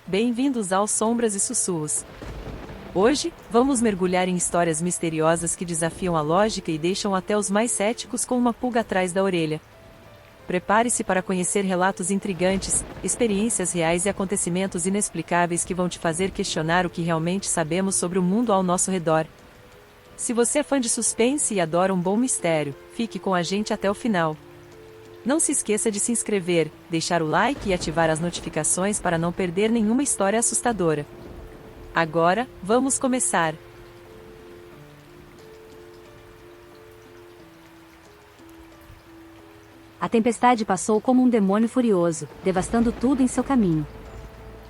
Bem-vindos ao Sombras e Sussurros. Hoje, vamos mergulhar em histórias misteriosas que desafiam a lógica e deixam até os mais céticos com uma pulga atrás da orelha. Prepare-se para conhecer relatos intrigantes, experiências reais e acontecimentos inexplicáveis que vão te fazer questionar o que realmente sabemos sobre o mundo ao nosso redor. Se você é fã de suspense e adora um bom mistério, fique com a gente até o final. Não se esqueça de se inscrever, deixar o like e ativar as notificações para não perder nenhuma história assustadora. Agora, vamos começar! A tempestade passou como um demônio furioso, devastando tudo em seu caminho.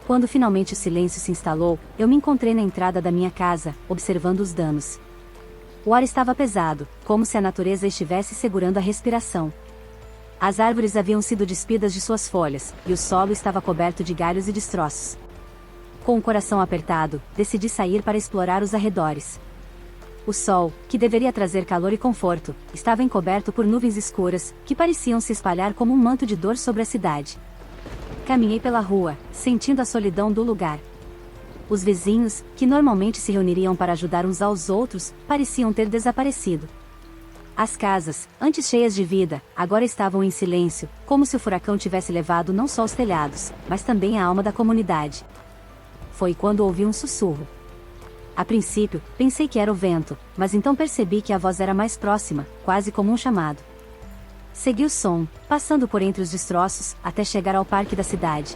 Quando finalmente o silêncio se instalou, eu me encontrei na entrada da minha casa, observando os danos. O ar estava pesado, como se a natureza estivesse segurando a respiração. As árvores haviam sido despidas de suas folhas, e o solo estava coberto de galhos e destroços. Com o coração apertado, decidi sair para explorar os arredores. O sol, que deveria trazer calor e conforto, estava encoberto por nuvens escuras, que pareciam se espalhar como um manto de dor sobre a cidade. Caminhei pela rua, sentindo a solidão do lugar. Os vizinhos, que normalmente se reuniriam para ajudar uns aos outros, pareciam ter desaparecido. As casas, antes cheias de vida, agora estavam em silêncio, como se o furacão tivesse levado não só os telhados, mas também a alma da comunidade. Foi quando ouvi um sussurro. A princípio, pensei que era o vento, mas então percebi que a voz era mais próxima, quase como um chamado. Segui o som, passando por entre os destroços, até chegar ao parque da cidade.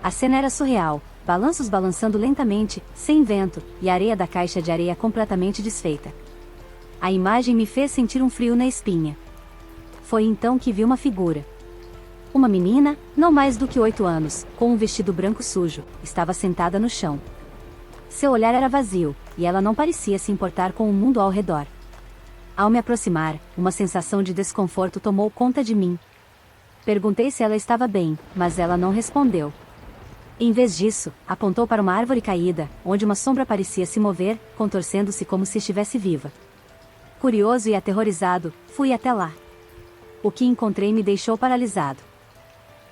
A cena era surreal, balanços balançando lentamente, sem vento, e a areia da caixa de areia completamente desfeita. A imagem me fez sentir um frio na espinha. Foi então que vi uma figura. Uma menina, não mais do que 8 anos, com um vestido branco sujo, estava sentada no chão. Seu olhar era vazio, e ela não parecia se importar com o mundo ao redor. Ao me aproximar, uma sensação de desconforto tomou conta de mim. Perguntei se ela estava bem, mas ela não respondeu. Em vez disso, apontou para uma árvore caída, onde uma sombra parecia se mover, contorcendo-se como se estivesse viva. Curioso e aterrorizado, fui até lá. O que encontrei me deixou paralisado.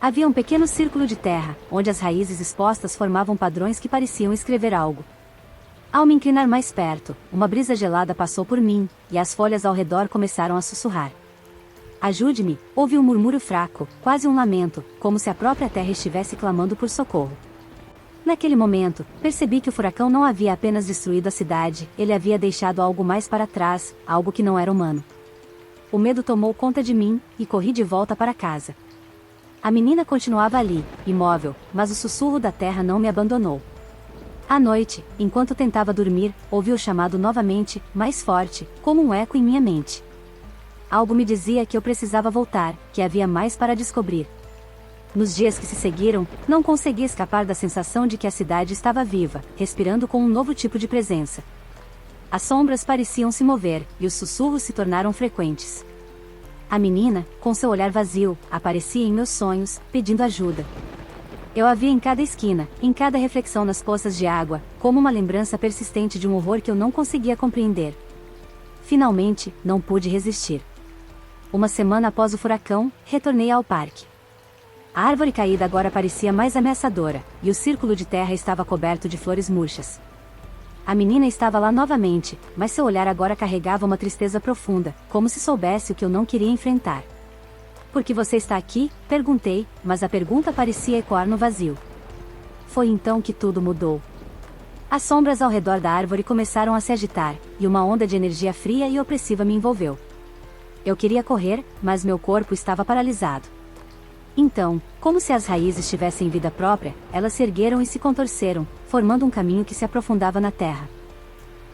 Havia um pequeno círculo de terra, onde as raízes expostas formavam padrões que pareciam escrever algo. Ao me inclinar mais perto, uma brisa gelada passou por mim, e as folhas ao redor começaram a sussurrar. Ajude-me, ouvi um murmúrio fraco, quase um lamento, como se a própria terra estivesse clamando por socorro. Naquele momento, percebi que o furacão não havia apenas destruído a cidade, ele havia deixado algo mais para trás, algo que não era humano. O medo tomou conta de mim, e corri de volta para casa. A menina continuava ali, imóvel, mas o sussurro da terra não me abandonou. À noite, enquanto tentava dormir, ouvi o chamado novamente, mais forte, como um eco em minha mente. Algo me dizia que eu precisava voltar, que havia mais para descobrir. Nos dias que se seguiram, não consegui escapar da sensação de que a cidade estava viva, respirando com um novo tipo de presença. As sombras pareciam se mover, e os sussurros se tornaram frequentes. A menina, com seu olhar vazio, aparecia em meus sonhos, pedindo ajuda. Eu a via em cada esquina, em cada reflexão nas poças de água, como uma lembrança persistente de um horror que eu não conseguia compreender. Finalmente, não pude resistir. Uma semana após o furacão, retornei ao parque. A árvore caída agora parecia mais ameaçadora, e o círculo de terra estava coberto de flores murchas. A menina estava lá novamente, mas seu olhar agora carregava uma tristeza profunda, como se soubesse o que eu não queria enfrentar. "Por que você está aqui?", perguntei, mas a pergunta parecia ecoar no vazio. Foi então que tudo mudou. As sombras ao redor da árvore começaram a se agitar, e uma onda de energia fria e opressiva me envolveu. Eu queria correr, mas meu corpo estava paralisado. Então, como se as raízes tivessem vida própria, elas se ergueram e se contorceram, formando um caminho que se aprofundava na terra.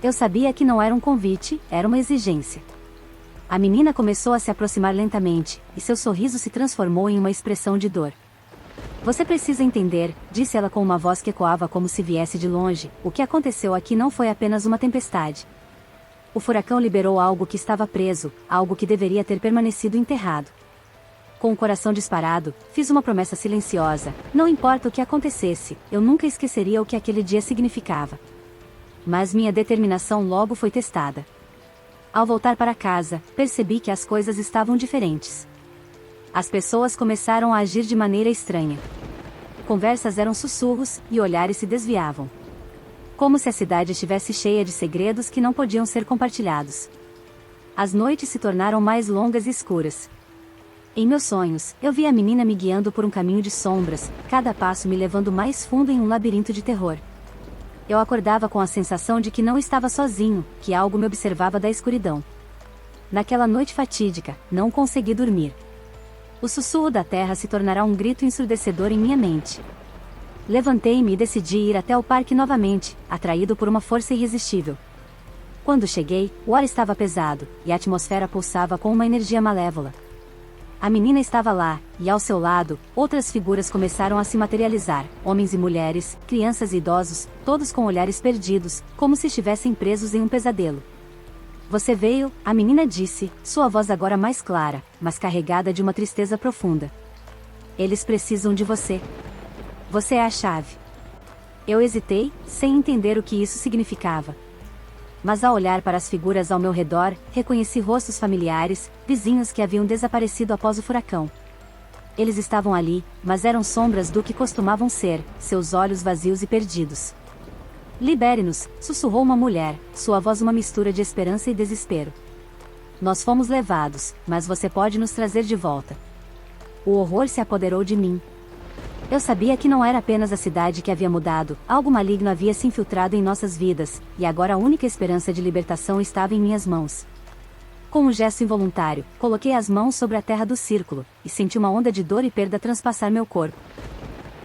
Eu sabia que não era um convite, era uma exigência. A menina começou a se aproximar lentamente, e seu sorriso se transformou em uma expressão de dor. "Você precisa entender", disse ela com uma voz que ecoava como se viesse de longe, "o que aconteceu aqui não foi apenas uma tempestade. O furacão liberou algo que estava preso, algo que deveria ter permanecido enterrado." Com o coração disparado, fiz uma promessa silenciosa: não importa o que acontecesse, eu nunca esqueceria o que aquele dia significava. Mas minha determinação logo foi testada. Ao voltar para casa, percebi que as coisas estavam diferentes. As pessoas começaram a agir de maneira estranha. Conversas eram sussurros, e olhares se desviavam. Como se a cidade estivesse cheia de segredos que não podiam ser compartilhados. As noites se tornaram mais longas e escuras. Em meus sonhos, eu vi a menina me guiando por um caminho de sombras, cada passo me levando mais fundo em um labirinto de terror. Eu acordava com a sensação de que não estava sozinho, que algo me observava da escuridão. Naquela noite fatídica, não consegui dormir. O sussurro da terra se tornará um grito ensurdecedor em minha mente. Levantei-me e decidi ir até o parque novamente, atraído por uma força irresistível. Quando cheguei, o ar estava pesado, e a atmosfera pulsava com uma energia malévola. A menina estava lá, e ao seu lado, outras figuras começaram a se materializar, homens e mulheres, crianças e idosos, todos com olhares perdidos, como se estivessem presos em um pesadelo. Você veio, a menina disse, sua voz agora mais clara, mas carregada de uma tristeza profunda. Eles precisam de você. Você é a chave. Eu hesitei, sem entender o que isso significava. Mas ao olhar para as figuras ao meu redor, reconheci rostos familiares, vizinhos que haviam desaparecido após o furacão. Eles estavam ali, mas eram sombras do que costumavam ser, seus olhos vazios e perdidos. Libere-nos, sussurrou uma mulher, sua voz uma mistura de esperança e desespero. Nós fomos levados, mas você pode nos trazer de volta. O horror se apoderou de mim. Eu sabia que não era apenas a cidade que havia mudado, algo maligno havia se infiltrado em nossas vidas, e agora a única esperança de libertação estava em minhas mãos. Com um gesto involuntário, coloquei as mãos sobre a terra do círculo, e senti uma onda de dor e perda transpassar meu corpo.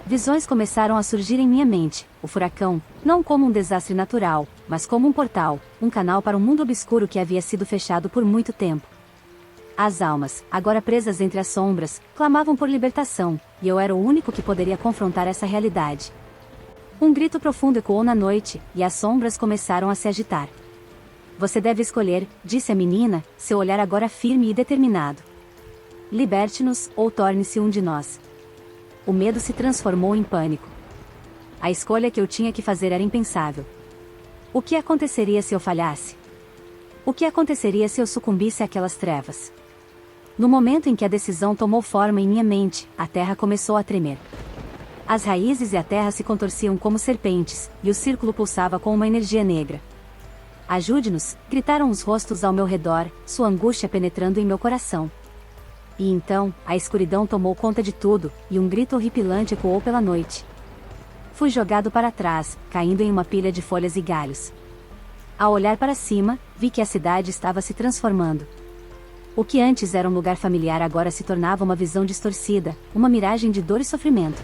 Visões começaram a surgir em minha mente, o furacão, não como um desastre natural, mas como um portal, um canal para um mundo obscuro que havia sido fechado por muito tempo. As almas, agora presas entre as sombras, clamavam por libertação, e eu era o único que poderia confrontar essa realidade. Um grito profundo ecoou na noite, e as sombras começaram a se agitar. Você deve escolher, disse a menina, seu olhar agora firme e determinado. Liberte-nos, ou torne-se um de nós. O medo se transformou em pânico. A escolha que eu tinha que fazer era impensável. O que aconteceria se eu falhasse? O que aconteceria se eu sucumbisse àquelas trevas? No momento em que a decisão tomou forma em minha mente, a terra começou a tremer. As raízes e a terra se contorciam como serpentes, e o círculo pulsava com uma energia negra. Ajude-nos, gritaram os rostos ao meu redor, sua angústia penetrando em meu coração. E então, a escuridão tomou conta de tudo, e um grito horripilante ecoou pela noite. Fui jogado para trás, caindo em uma pilha de folhas e galhos. Ao olhar para cima, vi que a cidade estava se transformando. O que antes era um lugar familiar agora se tornava uma visão distorcida, uma miragem de dor e sofrimento.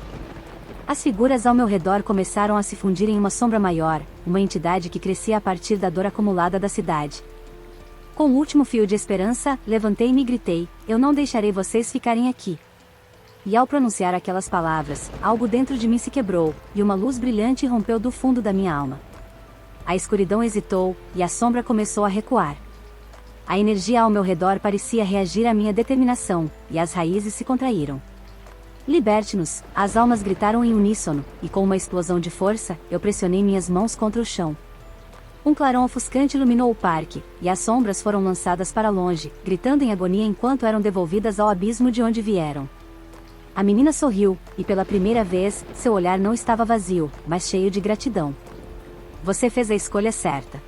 As figuras ao meu redor começaram a se fundir em uma sombra maior, uma entidade que crescia a partir da dor acumulada da cidade. Com o último fio de esperança, levantei-me e gritei, eu não deixarei vocês ficarem aqui. E ao pronunciar aquelas palavras, algo dentro de mim se quebrou, e uma luz brilhante rompeu do fundo da minha alma. A escuridão hesitou, e a sombra começou a recuar. A energia ao meu redor parecia reagir à minha determinação, e as raízes se contraíram. Liberte-nos, as almas gritaram em uníssono, e com uma explosão de força, eu pressionei minhas mãos contra o chão. Um clarão ofuscante iluminou o parque, e as sombras foram lançadas para longe, gritando em agonia enquanto eram devolvidas ao abismo de onde vieram. A menina sorriu, e pela primeira vez, seu olhar não estava vazio, mas cheio de gratidão. Você fez a escolha certa.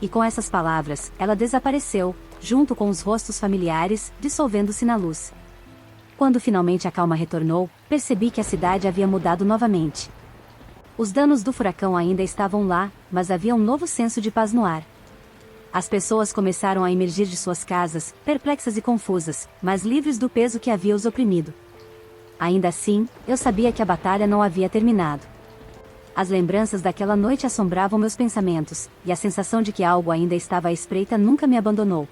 E com essas palavras, ela desapareceu, junto com os rostos familiares, dissolvendo-se na luz. Quando finalmente a calma retornou, percebi que a cidade havia mudado novamente. Os danos do furacão ainda estavam lá, mas havia um novo senso de paz no ar. As pessoas começaram a emergir de suas casas, perplexas e confusas, mas livres do peso que havia os oprimido. Ainda assim, eu sabia que a batalha não havia terminado. As lembranças daquela noite assombravam meus pensamentos, e a sensação de que algo ainda estava à espreita nunca me abandonou.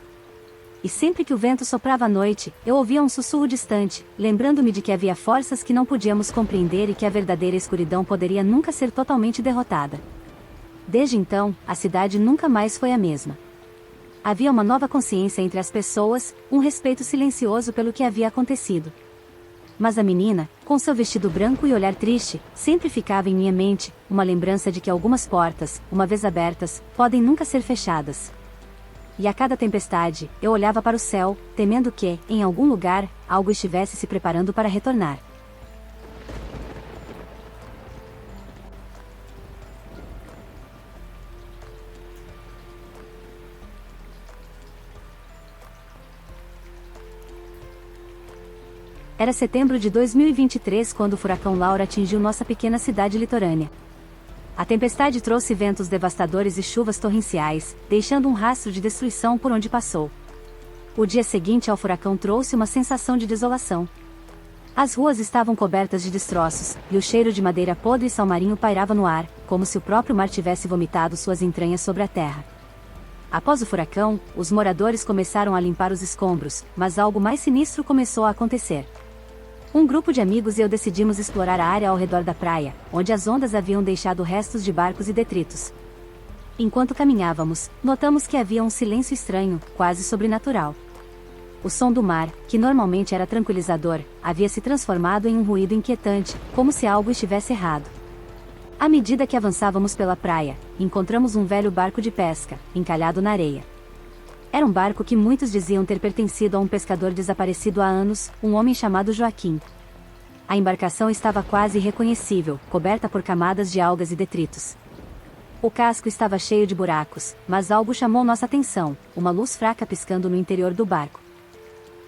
E sempre que o vento soprava à noite, eu ouvia um sussurro distante, lembrando-me de que havia forças que não podíamos compreender e que a verdadeira escuridão poderia nunca ser totalmente derrotada. Desde então, a cidade nunca mais foi a mesma. Havia uma nova consciência entre as pessoas, um respeito silencioso pelo que havia acontecido. Mas a menina, com seu vestido branco e olhar triste, sempre ficava em minha mente, uma lembrança de que algumas portas, uma vez abertas, podem nunca ser fechadas. E a cada tempestade, eu olhava para o céu, temendo que, em algum lugar, algo estivesse se preparando para retornar. Era setembro de 2023 quando o furacão Laura atingiu nossa pequena cidade litorânea. A tempestade trouxe ventos devastadores e chuvas torrenciais, deixando um rastro de destruição por onde passou. O dia seguinte ao furacão trouxe uma sensação de desolação. As ruas estavam cobertas de destroços, e o cheiro de madeira podre e salmarinho pairava no ar, como se o próprio mar tivesse vomitado suas entranhas sobre a terra. Após o furacão, os moradores começaram a limpar os escombros, mas algo mais sinistro começou a acontecer. Um grupo de amigos e eu decidimos explorar a área ao redor da praia, onde as ondas haviam deixado restos de barcos e detritos. Enquanto caminhávamos, notamos que havia um silêncio estranho, quase sobrenatural. O som do mar, que normalmente era tranquilizador, havia se transformado em um ruído inquietante, como se algo estivesse errado. À medida que avançávamos pela praia, encontramos um velho barco de pesca, encalhado na areia. Era um barco que muitos diziam ter pertencido a um pescador desaparecido há anos, um homem chamado Joaquim. A embarcação estava quase irreconhecível, coberta por camadas de algas e detritos. O casco estava cheio de buracos, mas algo chamou nossa atenção, uma luz fraca piscando no interior do barco.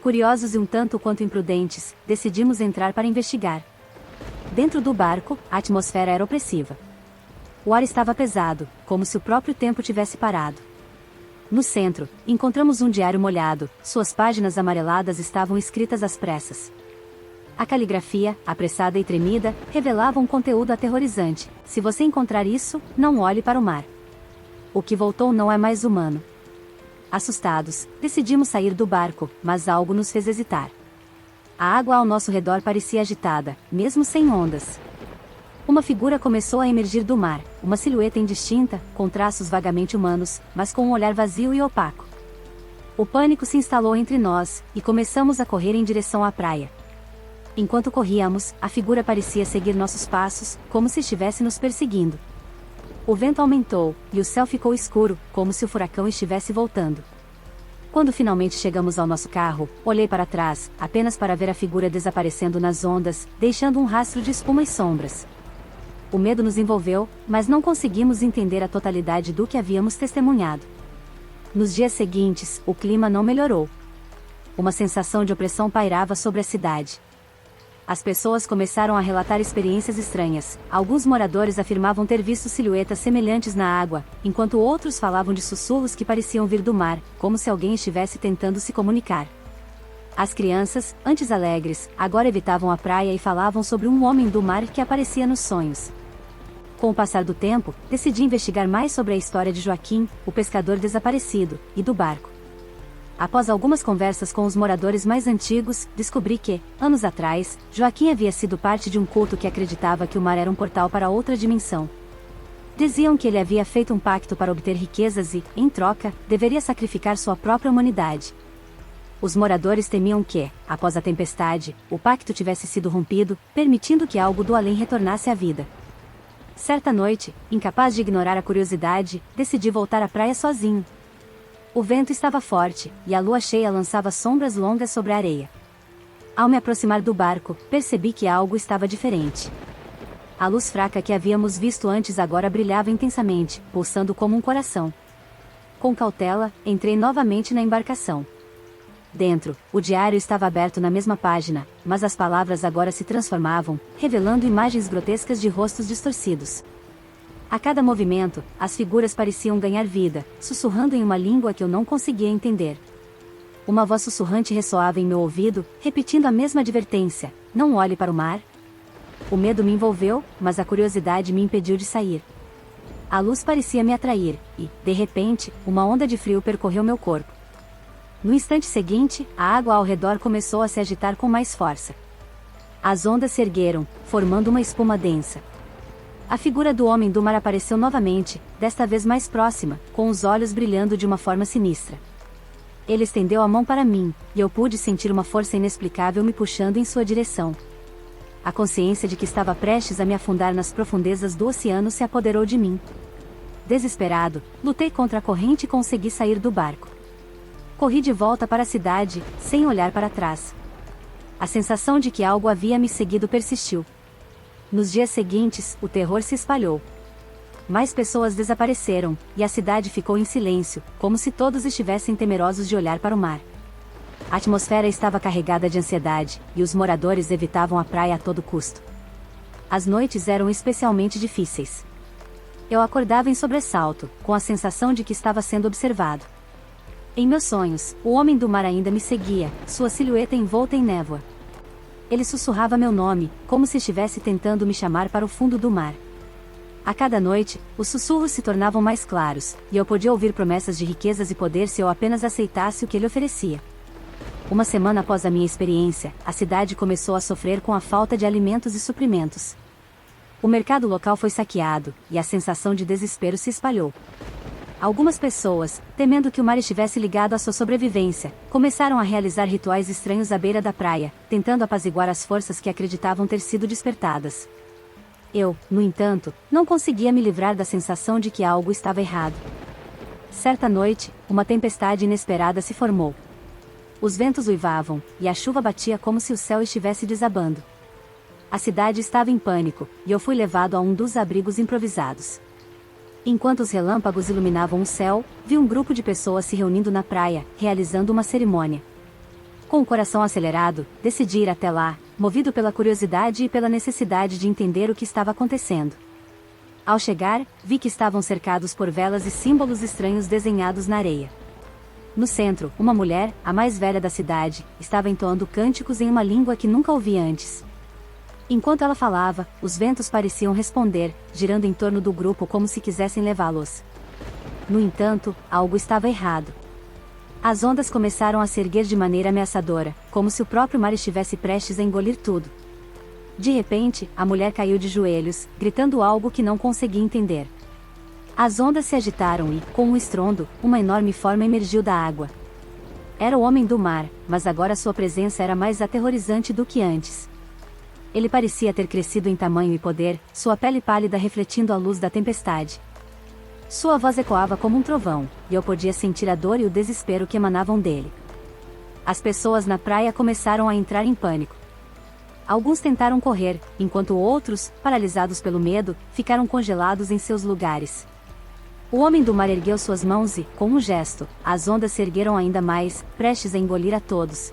Curiosos e um tanto quanto imprudentes, decidimos entrar para investigar. Dentro do barco, a atmosfera era opressiva. O ar estava pesado, como se o próprio tempo tivesse parado. No centro, encontramos um diário molhado, suas páginas amareladas estavam escritas às pressas. A caligrafia, apressada e tremida, revelava um conteúdo aterrorizante: se você encontrar isso, não olhe para o mar. O que voltou não é mais humano. Assustados, decidimos sair do barco, mas algo nos fez hesitar. A água ao nosso redor parecia agitada, mesmo sem ondas. Uma figura começou a emergir do mar, uma silhueta indistinta, com traços vagamente humanos, mas com um olhar vazio e opaco. O pânico se instalou entre nós, e começamos a correr em direção à praia. Enquanto corríamos, a figura parecia seguir nossos passos, como se estivesse nos perseguindo. O vento aumentou, e o céu ficou escuro, como se o furacão estivesse voltando. Quando finalmente chegamos ao nosso carro, olhei para trás, apenas para ver a figura desaparecendo nas ondas, deixando um rastro de espuma e sombras. O medo nos envolveu, mas não conseguimos entender a totalidade do que havíamos testemunhado. Nos dias seguintes, o clima não melhorou. Uma sensação de opressão pairava sobre a cidade. As pessoas começaram a relatar experiências estranhas. Alguns moradores afirmavam ter visto silhuetas semelhantes na água, enquanto outros falavam de sussurros que pareciam vir do mar, como se alguém estivesse tentando se comunicar. As crianças, antes alegres, agora evitavam a praia e falavam sobre um homem do mar que aparecia nos sonhos. Com o passar do tempo, decidi investigar mais sobre a história de Joaquim, o pescador desaparecido, e do barco. Após algumas conversas com os moradores mais antigos, descobri que, anos atrás, Joaquim havia sido parte de um culto que acreditava que o mar era um portal para outra dimensão. Diziam que ele havia feito um pacto para obter riquezas e, em troca, deveria sacrificar sua própria humanidade. Os moradores temiam que, após a tempestade, o pacto tivesse sido rompido, permitindo que algo do além retornasse à vida. Certa noite, incapaz de ignorar a curiosidade, decidi voltar à praia sozinho. O vento estava forte, e a lua cheia lançava sombras longas sobre a areia. Ao me aproximar do barco, percebi que algo estava diferente. A luz fraca que havíamos visto antes agora brilhava intensamente, pulsando como um coração. Com cautela, entrei novamente na embarcação. Dentro, o diário estava aberto na mesma página, mas as palavras agora se transformavam, revelando imagens grotescas de rostos distorcidos. A cada movimento, as figuras pareciam ganhar vida, sussurrando em uma língua que eu não conseguia entender. Uma voz sussurrante ressoava em meu ouvido, repetindo a mesma advertência: não olhe para o mar. O medo me envolveu, mas a curiosidade me impediu de sair. A luz parecia me atrair, e, de repente, uma onda de frio percorreu meu corpo. No instante seguinte, a água ao redor começou a se agitar com mais força. As ondas se ergueram, formando uma espuma densa. A figura do homem do mar apareceu novamente, desta vez mais próxima, com os olhos brilhando de uma forma sinistra. Ele estendeu a mão para mim, e eu pude sentir uma força inexplicável me puxando em sua direção. A consciência de que estava prestes a me afundar nas profundezas do oceano se apoderou de mim. Desesperado, lutei contra a corrente e consegui sair do barco. Corri de volta para a cidade, sem olhar para trás. A sensação de que algo havia me seguido persistiu. Nos dias seguintes, o terror se espalhou. Mais pessoas desapareceram, e a cidade ficou em silêncio, como se todos estivessem temerosos de olhar para o mar. A atmosfera estava carregada de ansiedade, e os moradores evitavam a praia a todo custo. As noites eram especialmente difíceis. Eu acordava em sobressalto, com a sensação de que estava sendo observado. Em meus sonhos, o homem do mar ainda me seguia, sua silhueta envolta em névoa. Ele sussurrava meu nome, como se estivesse tentando me chamar para o fundo do mar. A cada noite, os sussurros se tornavam mais claros, e eu podia ouvir promessas de riquezas e poder se eu apenas aceitasse o que ele oferecia. Uma semana após a minha experiência, a cidade começou a sofrer com a falta de alimentos e suprimentos. O mercado local foi saqueado, e a sensação de desespero se espalhou. Algumas pessoas, temendo que o mar estivesse ligado à sua sobrevivência, começaram a realizar rituais estranhos à beira da praia, tentando apaziguar as forças que acreditavam ter sido despertadas. Eu, no entanto, não conseguia me livrar da sensação de que algo estava errado. Certa noite, uma tempestade inesperada se formou. Os ventos uivavam, e a chuva batia como se o céu estivesse desabando. A cidade estava em pânico, e eu fui levado a um dos abrigos improvisados. Enquanto os relâmpagos iluminavam o céu, vi um grupo de pessoas se reunindo na praia, realizando uma cerimônia. Com o coração acelerado, decidi ir até lá, movido pela curiosidade e pela necessidade de entender o que estava acontecendo. Ao chegar, vi que estavam cercados por velas e símbolos estranhos desenhados na areia. No centro, uma mulher, a mais velha da cidade, estava entoando cânticos em uma língua que nunca ouvi antes. Enquanto ela falava, os ventos pareciam responder, girando em torno do grupo como se quisessem levá-los. No entanto, algo estava errado. As ondas começaram a se erguer de maneira ameaçadora, como se o próprio mar estivesse prestes a engolir tudo. De repente, a mulher caiu de joelhos, gritando algo que não conseguia entender. As ondas se agitaram e, com um estrondo, uma enorme forma emergiu da água. Era o homem do mar, mas agora sua presença era mais aterrorizante do que antes. Ele parecia ter crescido em tamanho e poder, sua pele pálida refletindo a luz da tempestade. Sua voz ecoava como um trovão, e eu podia sentir a dor e o desespero que emanavam dele. As pessoas na praia começaram a entrar em pânico. Alguns tentaram correr, enquanto outros, paralisados pelo medo, ficaram congelados em seus lugares. O homem do mar ergueu suas mãos e, com um gesto, as ondas se ergueram ainda mais, prestes a engolir a todos.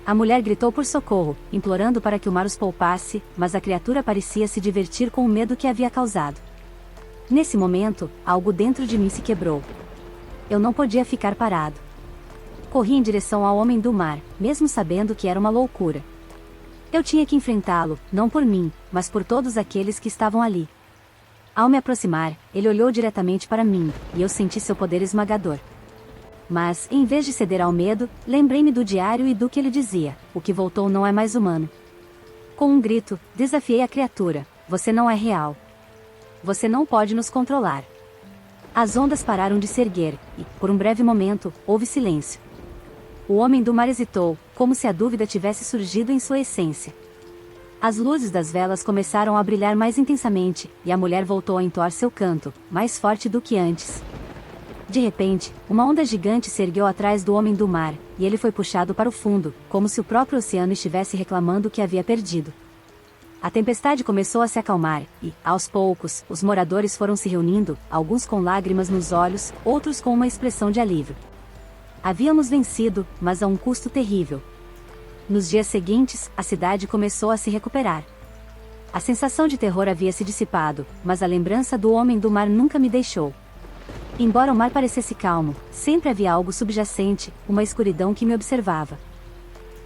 A mulher gritou por socorro, implorando para que o mar os poupasse, mas a criatura parecia se divertir com o medo que havia causado. Nesse momento, algo dentro de mim se quebrou. Eu não podia ficar parado. Corri em direção ao homem do mar, mesmo sabendo que era uma loucura. Eu tinha que enfrentá-lo, não por mim, mas por todos aqueles que estavam ali. Ao me aproximar, ele olhou diretamente para mim, e eu senti seu poder esmagador. Mas, em vez de ceder ao medo, lembrei-me do diário e do que ele dizia: o que voltou não é mais humano. Com um grito, desafiei a criatura: você não é real. Você não pode nos controlar. As ondas pararam de se erguer, e, por um breve momento, houve silêncio. O homem do mar hesitou, como se a dúvida tivesse surgido em sua essência. As luzes das velas começaram a brilhar mais intensamente, e a mulher voltou a entoar seu canto, mais forte do que antes. De repente, uma onda gigante se ergueu atrás do homem do mar, e ele foi puxado para o fundo, como se o próprio oceano estivesse reclamando que havia perdido. A tempestade começou a se acalmar, e, aos poucos, os moradores foram se reunindo, alguns com lágrimas nos olhos, outros com uma expressão de alívio. Havíamos vencido, mas a um custo terrível. Nos dias seguintes, a cidade começou a se recuperar. A sensação de terror havia se dissipado, mas a lembrança do homem do mar nunca me deixou. Embora o mar parecesse calmo, sempre havia algo subjacente, uma escuridão que me observava.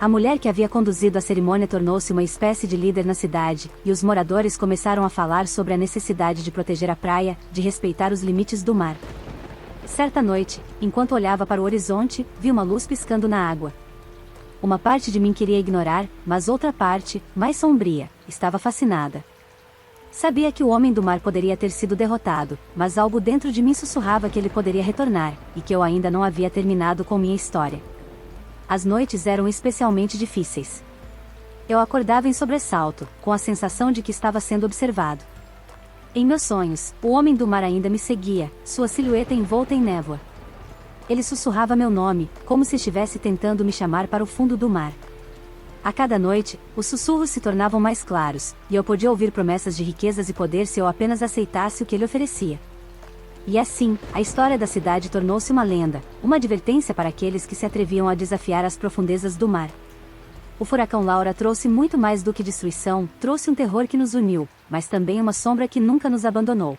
A mulher que havia conduzido a cerimônia tornou-se uma espécie de líder na cidade, e os moradores começaram a falar sobre a necessidade de proteger a praia, de respeitar os limites do mar. Certa noite, enquanto olhava para o horizonte, vi uma luz piscando na água. Uma parte de mim queria ignorar, mas outra parte, mais sombria, estava fascinada. Sabia que o homem do mar poderia ter sido derrotado, mas algo dentro de mim sussurrava que ele poderia retornar, e que eu ainda não havia terminado com minha história. As noites eram especialmente difíceis. Eu acordava em sobressalto, com a sensação de que estava sendo observado. Em meus sonhos, o homem do mar ainda me seguia, sua silhueta envolta em névoa. Ele sussurrava meu nome, como se estivesse tentando me chamar para o fundo do mar. A cada noite, os sussurros se tornavam mais claros, e eu podia ouvir promessas de riquezas e poder se eu apenas aceitasse o que ele oferecia. E assim, a história da cidade tornou-se uma lenda, uma advertência para aqueles que se atreviam a desafiar as profundezas do mar. O furacão Laura trouxe muito mais do que destruição, trouxe um terror que nos uniu, mas também uma sombra que nunca nos abandonou.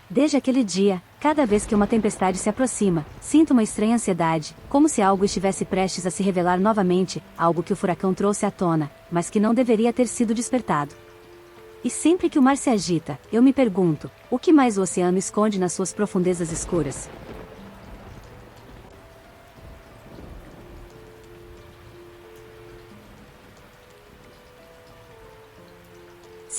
Desde aquele dia, cada vez que uma tempestade se aproxima, sinto uma estranha ansiedade, como se algo estivesse prestes a se revelar novamente, algo que o furacão trouxe à tona, mas que não deveria ter sido despertado. E sempre que o mar se agita, eu me pergunto, o que mais o oceano esconde nas suas profundezas escuras?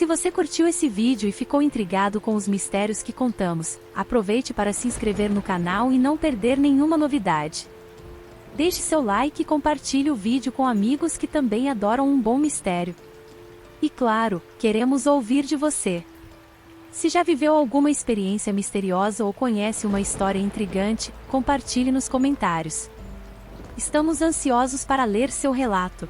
Se você curtiu esse vídeo e ficou intrigado com os mistérios que contamos, aproveite para se inscrever no canal e não perder nenhuma novidade. Deixe seu like e compartilhe o vídeo com amigos que também adoram um bom mistério. E claro, queremos ouvir de você. Se já viveu alguma experiência misteriosa ou conhece uma história intrigante, compartilhe nos comentários. Estamos ansiosos para ler seu relato.